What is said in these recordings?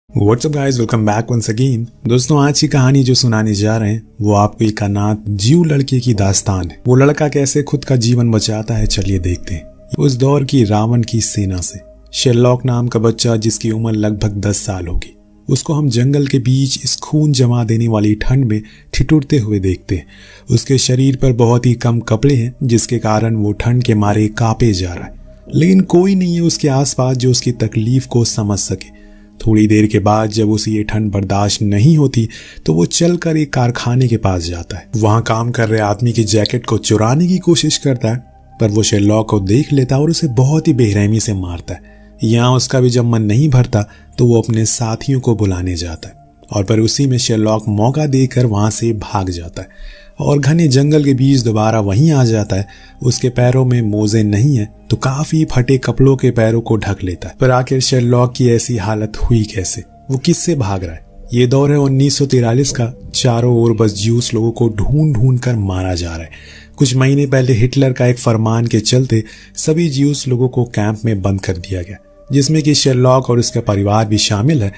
WhatsApp guys, welcome back once again. दोस्तों, आज की कहानी जो सुनाने जा रहे हैं वो आपको एक अनाथ जीव लड़के की दास्तान है। वो लड़का कैसे खुद का जीवन बचाता है, चलिए देखते हैं। उस दौर की रावण की सेना से शेरलॉक नाम का बच्चा, जिसकी उम्र लगभग 10 साल होगी, उसको हम जंगल के बीच इस खून जमा देने वाली ठंड में ठिठुरते हुए देखते हैं। उसके शरीर पर बहुत ही कम कपड़े हैं, जिसके कारण वो ठंड के मारे कांपे जा रहा है, लेकिन कोई नहीं है उसके आसपास जो उसकी तकलीफ को समझ सके। थोड़ी देर के बाद जब उसे ये ठंड बर्दाश्त नहीं होती तो वो चलकर एक कारखाने के पास जाता है। वहां काम कर रहे आदमी की जैकेट को चुराने की कोशिश करता है, पर वो शेरलॉक को देख लेता है और उसे बहुत ही बेरहमी से मारता है। यहाँ उसका भी जब मन नहीं भरता तो वो अपने साथियों को बुलाने जाता है, और पर उसी में शेरलॉक मौका देकर वहां से भाग जाता है और घने जंगल के बीच दोबारा वहीं आ जाता है। उसके पैरों में मोजे नहीं है तो काफी फटे कपड़ों के पैरों को ढक लेता है। पर आखिर शेरलॉक की ऐसी हालत हुई कैसे? वो किससे भाग रहा है? ये दौर है 1943 का। चारों ओर बस ज्यूस लोगों को ढूंढ ढूंढ कर मारा जा रहा है। कुछ महीने पहले हिटलर का एक फरमान के चलते सभी ज्यूस लोगों को कैंप में बंद कर दिया गया, जिसमें कि शेरलॉक और उसका परिवार भी शामिल है।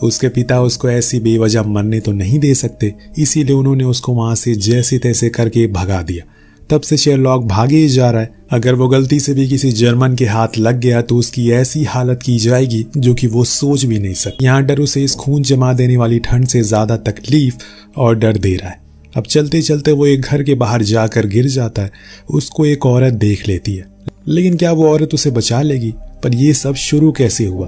उसके पिता उसको ऐसी बेवजह मरने तो नहीं दे सकते, इसीलिए उन्होंने उसको वहां से जैसे तैसे करके भगा दिया। तब से शेरलॉक भागे ही जा रहा है। अगर वो गलती से भी किसी जर्मन के हाथ लग गया तो उसकी ऐसी हालत की जाएगी जो कि वो सोच भी नहीं सकता। यहाँ डर उसे इस खून जमा देने वाली ठंड से ज्यादा तकलीफ और डर दे रहा है। अब चलते चलते वो एक घर के बाहर जाकर गिर जाता है। उसको एक औरत देख लेती है, लेकिन क्या वो औरत उसे बचा लेगी? पर यह सब शुरू कैसे हुआ,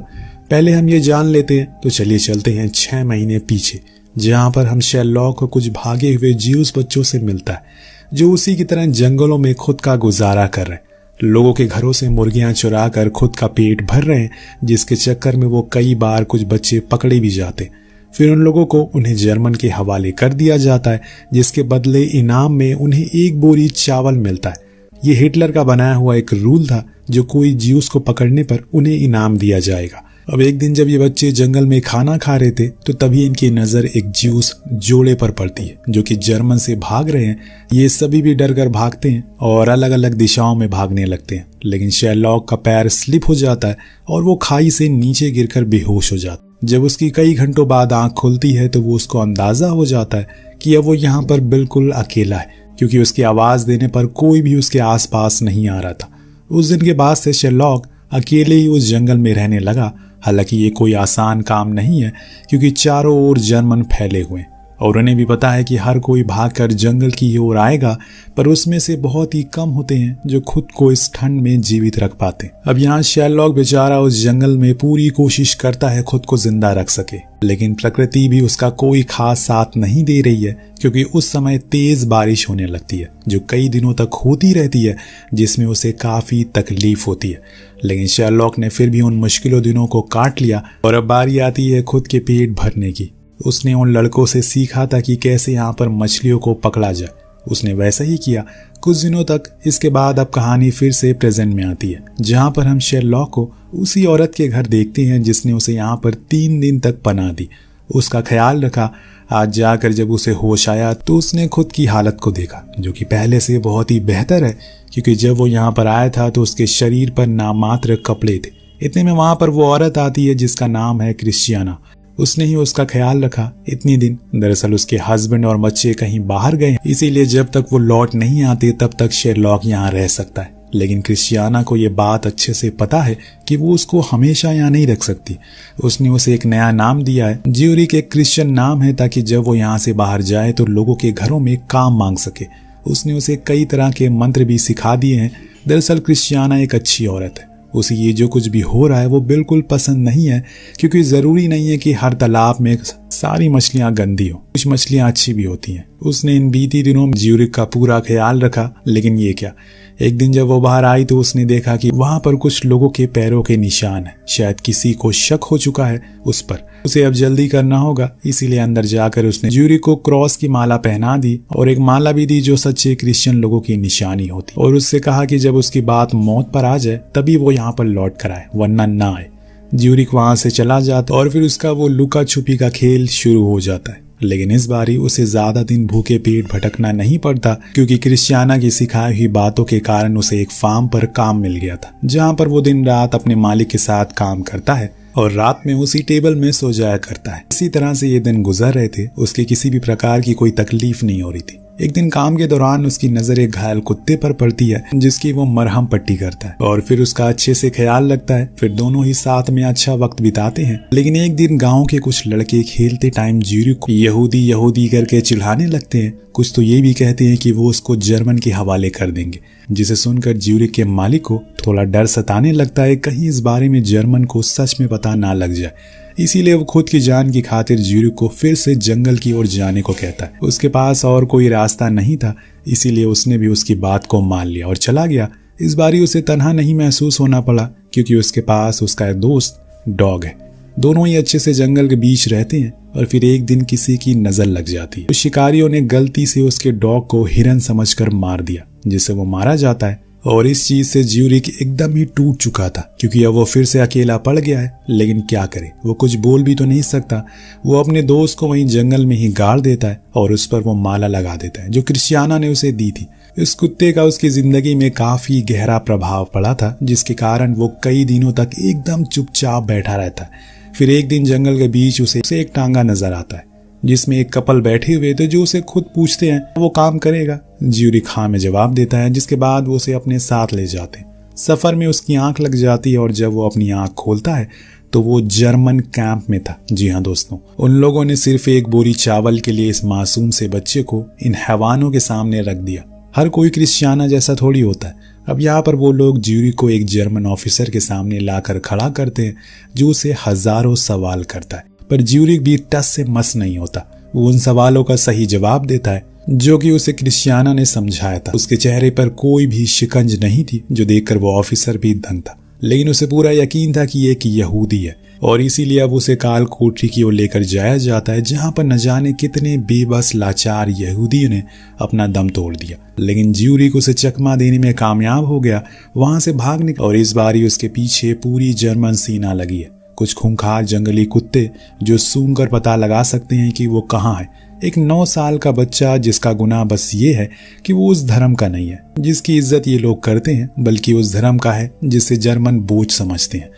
पहले हम ये जान लेते हैं। तो चलिए चलते हैं 6 महीने पीछे, जहां पर हम शेरलॉक को कुछ भागे हुए ज्यूस बच्चों से मिलता है, जो उसी की तरह जंगलों में खुद का गुजारा कर रहे हैं। लोगों के घरों से मुर्गियां चुरा कर खुद का पेट भर रहे हैं, जिसके चक्कर में वो कई बार कुछ बच्चे पकड़े भी जाते। फिर उन लोगों को उन्हें जर्मन के हवाले कर दिया जाता है, जिसके बदले इनाम में उन्हें 1 बोरी चावल मिलता है। ये हिटलर का बनाया हुआ एक रूल था, जो कोई ज्यूस को पकड़ने पर उन्हें इनाम दिया जाएगा। अब एक दिन जब ये बच्चे जंगल में खाना खा रहे थे तो तभी इनकी नजर एक ज्यूस जोड़े पर पड़ती है, जो कि जर्मन से भाग रहे हैं। ये सभी भी डर कर भागते हैं और अलग अलग दिशाओं में भागने लगते हैं, लेकिन शेरलॉक का पैर स्लिप हो जाता है और वो खाई से नीचे गिरकर बेहोश हो जाता है। जब उसकी कई घंटों बाद आंख खुलती है तो वो उसको अंदाजा हो जाता है कि अब वो यहाँ पर बिल्कुल अकेला है, क्योंकि उसकी आवाज देने पर कोई भी उसके आसपास नहीं आ रहा था। उस दिन के बाद से शेरलॉक अकेले ही उस जंगल में रहने लगा। हालांकि ये कोई आसान काम नहीं है, क्योंकि चारों ओर जर्मन फैले हुए हैं और उन्हें भी पता है कि हर कोई भागकर जंगल की ओर आएगा, पर उसमें से बहुत ही कम होते हैं जो खुद को इस ठंड में जीवित रख पाते। अब यहाँ शेरलॉक बेचारा उस जंगल में पूरी कोशिश करता है खुद को जिंदा रख सके, लेकिन प्रकृति भी उसका कोई खास साथ नहीं दे रही है, क्योंकि उस समय तेज बारिश होने लगती है, जो कई दिनों तक होती रहती है, जिसमें उसे काफी तकलीफ होती है। लेकिन शेरलॉक ने फिर भी उन मुश्किलों दिनों को काट लिया और अब बारी आती है खुद के पेट भरने की। उसने उन लड़कों से सीखा था कि कैसे यहाँ पर मछलियों को पकड़ा जाए। उसने वैसा ही किया कुछ दिनों तक। इसके बाद अब कहानी फिर से प्रेजेंट में आती है, जहाँ पर हम शेरलॉक को उसी औरत के घर देखते हैं जिसने उसे यहाँ पर 3 दिन तक पनाह दी, उसका ख्याल रखा। आज जाकर जब उसे होश आया तो उसने खुद की हालत को देखा, जो कि पहले से बहुत ही बेहतर है, क्योंकि जब वो यहाँ पर आया था तो उसके शरीर पर नामात्र कपड़े थे। इतने में वहां पर वो औरत आती है जिसका नाम है क्रिश्चियाना। उसने ही उसका ख्याल रखा इतनी दिन। दरअसल उसके हस्बैंड और बच्चे कहीं बाहर गए, इसीलिए जब तक वो लौट नहीं आते तब तक शेरलॉक यहाँ रह सकता है। लेकिन क्रिश्चियाना को ये बात अच्छे से पता है कि वो उसको हमेशा यहाँ नहीं रख सकती। उसने उसे एक नया नाम दिया है, ज्यूरिक एक क्रिश्चियन नाम है, ताकि जब वो यहाँ से बाहर जाए तो लोगों के घरों में काम मांग सके। उसने उसे कई तरह के मंत्र भी सिखा दिए हैं। दरअसल क्रिश्चियाना एक अच्छी औरत है। उसे ये जो कुछ भी हो रहा है वो बिल्कुल पसंद नहीं है, क्योंकि जरूरी नहीं है कि हर तालाब में सारी मछलियां गंदी हो, कुछ मछलियां अच्छी भी होती हैं। उसने इन बीती दिनों में ज्यूरिक का पूरा ख्याल रखा, लेकिन ये क्या, एक दिन जब वो बाहर आई तो उसने देखा कि वहां पर कुछ लोगों के पैरों के निशान हैं। शायद किसी को शक हो चुका है उस पर। उसे अब जल्दी करना होगा, इसीलिए अंदर जाकर उसने ज्यूरिक को क्रॉस की माला पहना दी और एक माला भी दी जो सच्चे क्रिश्चियन लोगों की निशानी होती, और उससे कहा कि जब उसकी बात मौत पर आ जाए तभी वो यहाँ पर लौट कर आए, वरना ना आए। ज्यूरिक वहां से चला जाता और फिर उसका वो लुका छुपी का खेल शुरू हो जाता है। लेकिन इस बारी उसे ज्यादा दिन भूखे पेट भटकना नहीं पड़ता, क्योंकि क्रिश्चियाना की सिखाई हुई बातों के कारण उसे एक फार्म पर काम मिल गया था, जहां पर वो दिन रात अपने मालिक के साथ काम करता है और रात में उसी टेबल में सो जाया करता है। इसी तरह से ये दिन गुजर रहे थे। उसके किसी भी प्रकार की कोई तकलीफ नहीं हो रही थी। एक दिन काम के दौरान उसकी नजर एक घायल कुत्ते पर पड़ती है जिसकी वो मरहम पट्टी करता है और फिर उसका अच्छे से ख्याल रखता है। फिर दोनों ही साथ में अच्छा वक्त बिताते हैं। लेकिन एक दिन गांव के कुछ लड़के खेलते टाइम ज्यूरिक को यहूदी यहूदी करके चिल्लाने लगते हैं। कुछ तो ये भी कहते हैं कि वो उसको जर्मन के हवाले कर देंगे, जिसे सुनकर ज्यूरिक के मालिक को थोड़ा डर सताने लगता है कहीं इस बारे में जर्मन को सच में पता ना लग जाए। इसीलिए वो खुद की जान की खातिर ज्यूरिक को फिर से जंगल की ओर जाने को कहता है। उसके पास और कोई रास्ता नहीं था, इसीलिए उसने भी उसकी बात को मान लिया और चला गया। इस बारी उसे तन्हा नहीं महसूस होना पड़ा क्योंकि उसके पास उसका दोस्त डॉग है। दोनों ही अच्छे से जंगल के बीच रहते हैं और फिर एक दिन किसी की नजर लग जाती है। तो शिकारियों ने गलती से उसके डॉग को हिरन समझकर मार दिया, जिससे वो मारा जाता है। और इस चीज से ज्यूरिक एकदम ही टूट चुका था क्योंकि अब वो फिर से अकेला पड़ गया है। लेकिन क्या करे, वो कुछ बोल भी तो नहीं सकता। वो अपने दोस्त को वहीं जंगल में ही गाड़ देता है और उस पर वो माला लगा देता है जो क्रिश्चियाना ने उसे दी थी। इस कुत्ते का उसकी जिंदगी में काफी गहरा प्रभाव पड़ा था, जिसके कारण वो कई दिनों तक एकदम चुपचाप बैठा रहता है। फिर एक दिन जंगल के बीच उसे एक टांगा नजर आता है जिसमें एक कपल बैठे हुए थे जो उसे खुद पूछते हैं वो काम करेगा। ज्यूरिक हाँ में जवाब देता है, जिसके बाद वो उसे अपने साथ ले जाते हैं। सफर में उसकी आंख लग जाती है और जब वो अपनी आंख खोलता है तो वो जर्मन कैंप में था। जी हाँ दोस्तों, उन लोगों ने सिर्फ एक बोरी चावल के लिए इस मासूम से बच्चे को इन हैवानों के सामने रख दिया। हर कोई क्रिश्चियाना जैसा थोड़ी होता है। अब यहाँ पर वो लोग ज्यूरिक को एक जर्मन ऑफिसर के सामने लाकर खड़ा करते हैं जो उसे हजारों सवाल करता है, पर ज्यूरिक भी टस से मस नहीं होता। वो उन सवालों का सही जवाब देता है जो कि उसे क्रिश्चियाना ने समझाया था। उसके चेहरे पर कोई भी शिकंज नहीं थी जो देखकर वो ऑफिसर भी दंग था। लेकिन उसे पूरा यकीन था कि ये एक यहूदी है और इसीलिए अब उसे काल कोठरी की ओर लेकर जाया जाता है, जहां पर न जाने कितने बेबस लाचार यहूदियों ने अपना दम तोड़ दिया। लेकिन ज्यूरिक उसे चकमा देने में कामयाब हो गया, वहां से भाग निकला और इस बार उसके पीछे पूरी जर्मन सेना लगी है। कुछ खूंखार जंगली कुत्ते जो सूंघकर पता लगा सकते हैं कि वो कहाँ है। एक 9 साल का बच्चा जिसका गुनाह बस ये है कि वो उस धर्म का नहीं है जिसकी इज्जत ये लोग करते हैं, बल्कि उस धर्म का है जिसे जर्मन बोझ समझते हैं।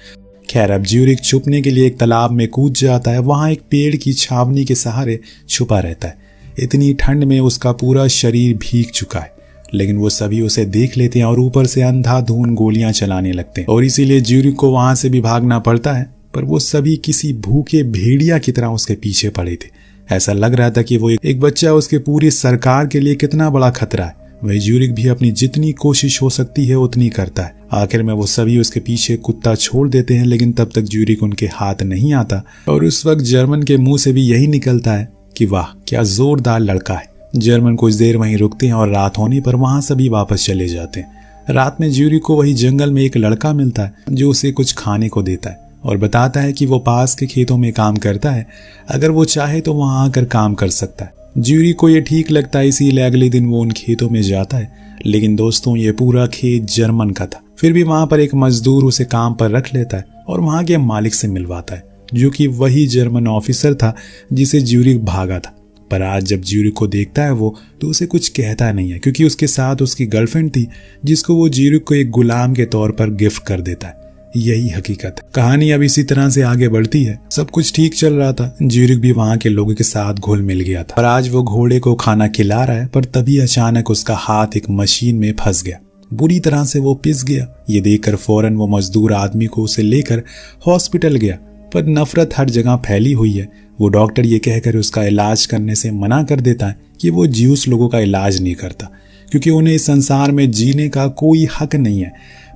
खैर, अब ज्यूरिक छुपने के लिए एक तालाब में कूद जाता है। वहां एक पेड़ की छावनी के सहारे छुपा रहता है। इतनी ठंड में उसका पूरा शरीर भीग चुका है, लेकिन वो सभी उसे देख लेते हैं और ऊपर से अंधाधुंध गोलियां चलाने लगते हैं और इसीलिए ज्यूरिक को वहां से भी भागना पड़ता है। पर वो सभी किसी भूखे भेड़िया की तरह उसके पीछे पड़े थे। ऐसा लग रहा था कि वो एक बच्चा उसके पूरी सरकार के लिए कितना बड़ा खतरा है। वही ज्यूरिक भी अपनी जितनी कोशिश हो सकती है उतनी करता है। आखिर में वो सभी उसके पीछे कुत्ता छोड़ देते हैं, लेकिन तब तक ज्यूरिक उनके हाथ नहीं आता और उस वक्त जर्मन के मुंह से भी यही निकलता है कि वाह क्या जोरदार लड़का है। जर्मन कुछ देर वहीं रुकते हैं और रात होने पर वहां सभी वापस चले जाते हैं। रात में ज्यूरिक को वही जंगल में एक लड़का मिलता है जो उसे कुछ खाने को देता है और बताता है कि वो पास के खेतों में काम करता है, अगर वो चाहे तो वहां आकर काम कर सकता है। ज्यूरिक को ये ठीक लगता है, इसीलिए अगले दिन वो उन खेतों में जाता है। लेकिन दोस्तों, ये पूरा खेत जर्मन का था। फिर भी वहां पर एक मजदूर उसे काम पर रख लेता है और वहां के मालिक से मिलवाता है, जो कि वही जर्मन ऑफिसर था जिसे ज्यूरिक भागा था। पर आज जब ज्यूरिक को देखता है वो, तो उसे कुछ कहता नहीं है, क्योंकि उसके साथ उसकी गर्लफ्रेंड थी जिसको वो ज्यूरिक को एक गुलाम के तौर पर गिफ्ट कर देता है। यही हकीकत है। कहानी अब इसी तरह से आगे बढ़ती है। सब कुछ ठीक चल रहा था। ज्यूरिक भी वहां के लोगों के साथ घुल मिल गया था और आज वो घोड़े को खाना खिला रहा है, पर तभी अचानक उसका हाथ एक मशीन में फंस गया। बुरी तरह से वो पिस गया। ये देखकर फौरन वो मजदूर आदमी को उसे लेकर हॉस्पिटल गया, पर नफरत हर जगह फैली हुई है। वो डॉक्टर ये कहकर उसका इलाज करने से मना कर देता है कि वो ज्यूस लोगों का इलाज नहीं करता, क्योंकि उन्हें इस संसार में जीने का कोई हक नहीं है।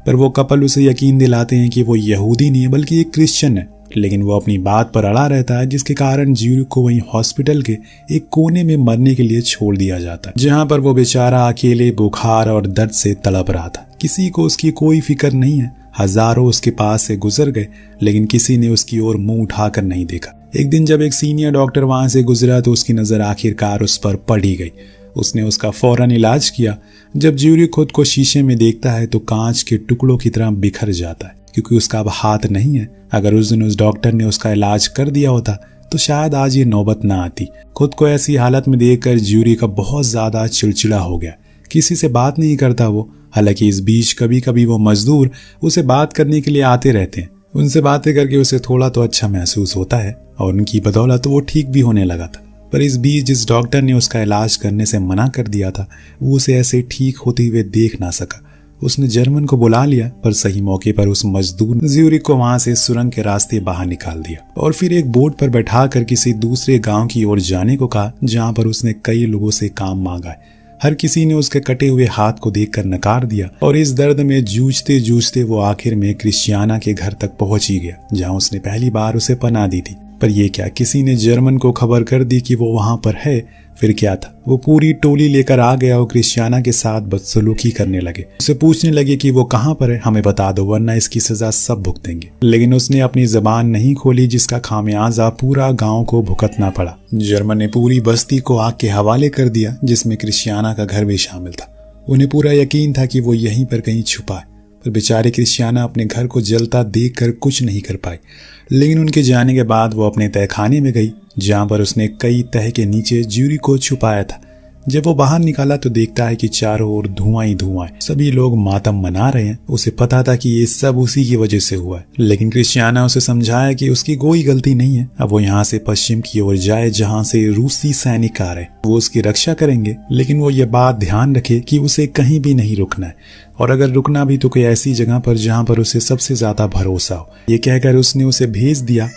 पर वो कपल उसे यकीन दिलाते हैं कि वो यहूदी नहीं है बल्कि एक क्रिश्चियन है। लेकिन वो अपनी बात पर अड़ा रहता है, जिसके कारण ज्यूरिक को वहीं हॉस्पिटल के एक कोने में मरने के लिए छोड़ दिया जाता है, जहां पर वो बेचारा अकेले बुखार और दर्द से तड़प रहा था। किसी को उसकी कोई फिक्र नहीं है। हजारों उसके पास से गुजर गए, लेकिन किसी ने उसकी ओर मुंह उठाकर नहीं देखा। एक दिन जब एक सीनियर डॉक्टर वहां से गुजरा तो उसकी नजर आखिरकार उस पर पड़ ही गई। उसने उसका फौरन इलाज किया। जब ज्यूरिक खुद को शीशे में देखता है तो कांच के टुकड़ों की तरह बिखर जाता है, क्योंकि उसका अब हाथ नहीं है। अगर उस दिन उस डॉक्टर ने उसका इलाज कर दिया होता तो शायद आज ये नौबत ना आती। खुद को ऐसी हालत में देखकर ज्यूरिक का बहुत ज्यादा चिड़चिड़ा हो गया। किसी से बात नहीं करता वो। हालांकि इस बीच कभी कभी वो मजदूर उसे बात करने के लिए आते रहते हैं। उनसे बातें करके उसे थोड़ा तो अच्छा महसूस होता है और उनकी बदौलत वो ठीक भी होने लगा था। पर इस बीच जिस डॉक्टर ने उसका इलाज करने से मना कर दिया था वो उसे ऐसे ठीक होते हुए देख ना सका। उसने जर्मन को बुला लिया, पर सही मौके पर उस मजदूर ज्यूरिक को वहां से सुरंग के रास्ते बाहर निकाल दिया और फिर एक बोट पर बैठाकर किसी दूसरे गांव की ओर जाने को कहा, जहां पर उसने कई लोगों से काम मांगा है। हर किसी ने उसके कटे हुए हाथ को देखकर नकार दिया और इस दर्द में जूझते जूझते वो आखिर में क्रिश्चियाना के घर तक पहुंच ही गया, जहां उसने पहली बार उसे पनाह दी थी। पर ये क्या, किसी ने जर्मन को खबर कर दी कि वो वहां पर है। फिर क्या था, वो पूरी टोली लेकर आ गया और क्रिश्चियाना के साथ बदसलूकी करने लगे। उसे पूछने लगे कि वो कहां पर है, हमें बता दो वरना इसकी सजा सब भुगतेंगे। लेकिन उसने अपनी जबान नहीं खोली, जिसका खामियाजा पूरा गांव को भुगतना पड़ा। जर्मन ने पूरी बस्ती को आग के हवाले कर दिया, जिसमें क्रिश्चियाना का घर भी शामिल था। उन्हें पूरा यकीन था कि वो यहीं पर कहीं छुपा है, पर बेचारे क्रिश्चियाना अपने घर को जलता देखकर कुछ नहीं कर पाई। लेकिन उनके जाने के बाद वो अपने तहखाने में गई, जहां पर उसने कई तह के नीचे ज्यूरिक को छुपाया था। जब वो बाहर निकाला तो देखता है कि चारों ओर धुआं ही धुआं है, सभी लोग मातम मना रहे हैं। उसे पता था कि ये सब उसी की वजह से हुआ है, लेकिन क्रिश्चियाना उसे समझाया कि उसकी कोई गलती नहीं है। अब वो यहाँ से पश्चिम की ओर जाए, जहाँ से रूसी सैनिक आ रहे, वो उसकी रक्षा करेंगे। लेकिन वो ये बात ध्यान रखे कि उसे कहीं भी नहीं रुकना है, और अगर रुकना भी तो कोई ऐसी जगह पर जहाँ पर उसे सबसे ज्यादा भरोसा हो। ये कहकर उसने उसे भेज दिया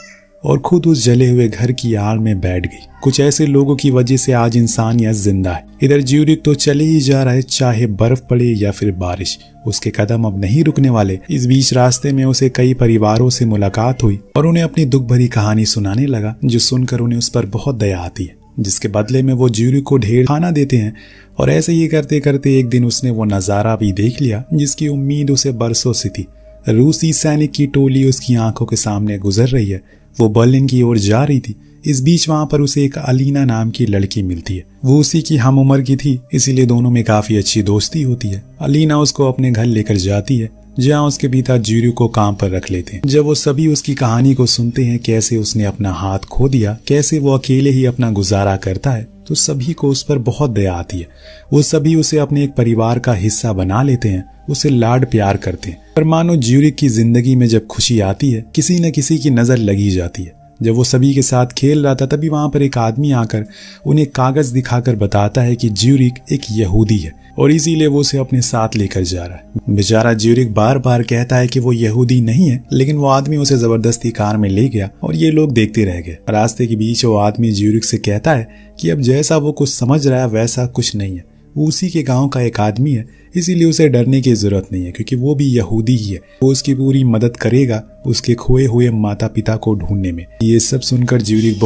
और खुद उस जले हुए घर की आड़ में बैठ गई। कुछ ऐसे लोगों की वजह से आज इंसानियत जिंदा है। इधर ज्यूरिक तो चले ही जा रहा है, चाहे बर्फ पड़े या फिर बारिश, उसके कदम अब नहीं रुकने वाले। इस बीच रास्ते में उसे कई परिवारों से मुलाकात हुई और उन्हें अपनी दुख भरी कहानी सुनाने लगा, जो सुनकर उन्हें उस पर बहुत दया आती है, जिसके बदले में वो ज्यूरिक को ढेर खाना देते हैं। और ऐसे ही करते करते एक दिन उसने वो नजारा भी देख लिया जिसकी उम्मीद उसे बरसों से थी। रूसी सैनिक की टोली उसकी आंखों के सामने गुजर रही है। वो बर्लिन की ओर जा रही थी। इस बीच वहां पर उसे एक अलीना नाम की लड़की मिलती है। वो उसी की हम उम्र की थी, इसीलिए दोनों में काफी अच्छी दोस्ती होती है। अलीना उसको अपने घर लेकर जाती है, जहाँ उसके पिता ज्यूरिक को काम पर रख लेते हैं। जब वो सभी उसकी कहानी को सुनते हैं, कैसे उसने अपना हाथ खो दिया, कैसे वो अकेले ही अपना गुजारा करता है, तो सभी को उस पर बहुत दया आती है। वो सभी उसे अपने एक परिवार का हिस्सा बना लेते हैं, उसे लाड प्यार करते हैं। पर मानो ज्यूरिक की जिंदगी में जब खुशी आती है, किसी न किसी की नजर लगी जाती है। जब वो सभी के साथ खेल रहा था, तभी वहां पर एक आदमी आकर उन्हें कागज दिखाकर बताता है कि ज्यूरिक एक यहूदी है और इसीलिए वो उसे अपने साथ लेकर जा रहा है। बेचारा ज्यूरिक बार बार कहता है कि वो यहूदी नहीं है, लेकिन वो आदमी उसे जबरदस्ती कार में ले गया और ये लोग देखते रह गए। रास्ते के बीच वो आदमी ज्यूरिक से कहता है कि अब जैसा वो कुछ समझ रहा है वैसा कुछ नहीं है। वो उसी के गांव का एक आदमी है, इसीलिए उसे डरने की जरूरत नहीं है, क्योंकि वो भी यहूदी ही है। वो उसकी पूरी मदद करेगा उसके खोए हुए माता पिता को ढूंढने में। ये सब सुनकर ज्यूरिक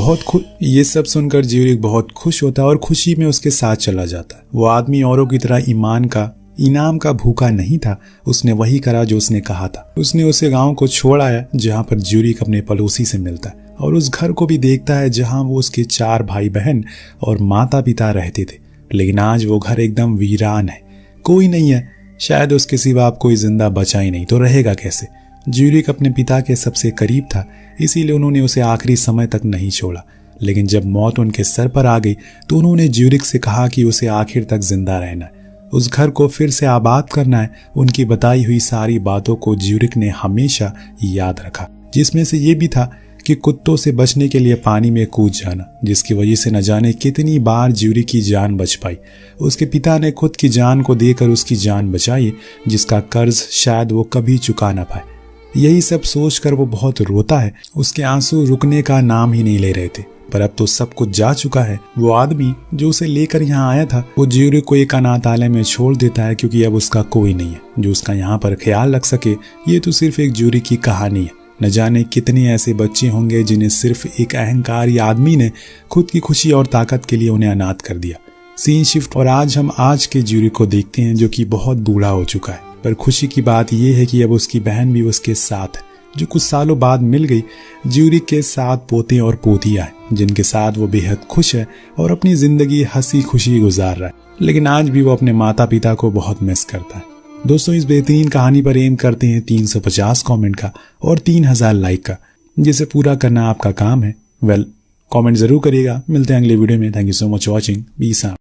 बहुत खुश होता है और खुशी में उसके साथ चला जाता है। वो आदमी औरों की तरह इनाम का भूखा नहीं था। उसने वही करा जो उसने कहा था। उसने उसे गांव को छोड़ आया जहां पर ज्यूरिक अपने पड़ोसी से मिलता है और उस घर को भी देखता है जहां वो उसके 4 भाई बहन और माता पिता रहते थे। लेकिन आज वो घर एकदम वीरान है, कोई नहीं है। शायद उसके सिवा अब कोई जिंदा बचा ही नहीं, तो रहेगा कैसे। ज्यूरिक अपने पिता के सबसे करीब था, इसीलिए उन्होंने उसे आखिरी समय तक नहीं छोड़ा। लेकिन जब मौत उनके सर पर आ गई तो उन्होंने ज्यूरिक से कहा कि उसे आखिर तक जिंदा रहना है, उस घर को फिर से आबाद करना है। उनकी बताई हुई सारी बातों को ज्यूरिक ने हमेशा याद रखा, जिसमें से ये भी था कि कुत्तों से बचने के लिए पानी में कूद जाना, जिसकी वजह से न जाने कितनी बार ज्यूरिक की जान बच पाई। उसके पिता ने खुद की जान को देकर उसकी जान बचाई, जिसका कर्ज शायद वो कभी चुका ना पाए। यही सब सोचकर वो बहुत रोता है। उसके आंसू रुकने का नाम ही नहीं ले रहे थे। पर अब तो सब कुछ जा चुका है। वो आदमी जो उसे लेकर यहाँ आया था, वो ज्यूरिक को एक अनाथालय में छोड़ देता है, क्योंकि अब उसका कोई नहीं है जो उसका यहाँ पर ख्याल रख सके। ये तो सिर्फ एक ज्यूरिक की कहानी है। न जाने कितने ऐसे बच्चे होंगे जिन्हें सिर्फ एक अहंकारी आदमी ने खुद की खुशी और ताकत के लिए उन्हें अनाथ कर दिया। सीन शिफ्ट और आज हम आज के ज्यूरिक को देखते हैं, जो कि बहुत बूढ़ा हो चुका है। पर खुशी की बात यह है कि अब उसकी बहन भी उसके साथ है, जो कुछ सालों बाद मिल गई। ज्यूरिक के 7 पोते और पोतियां हैं, जिनके साथ वो बेहद खुश है और अपनी जिंदगी हंसी खुशी गुजार रहा है। लेकिन आज भी वो अपने माता पिता को बहुत मिस करता है। दोस्तों, इस बेहतरीन कहानी पर एम करते हैं 350 कमेंट का और 3000 लाइक का, जिसे पूरा करना आपका काम है। कमेंट जरूर करिएगा। मिलते हैं अगले वीडियो में। Thank you so much watching. Peace out.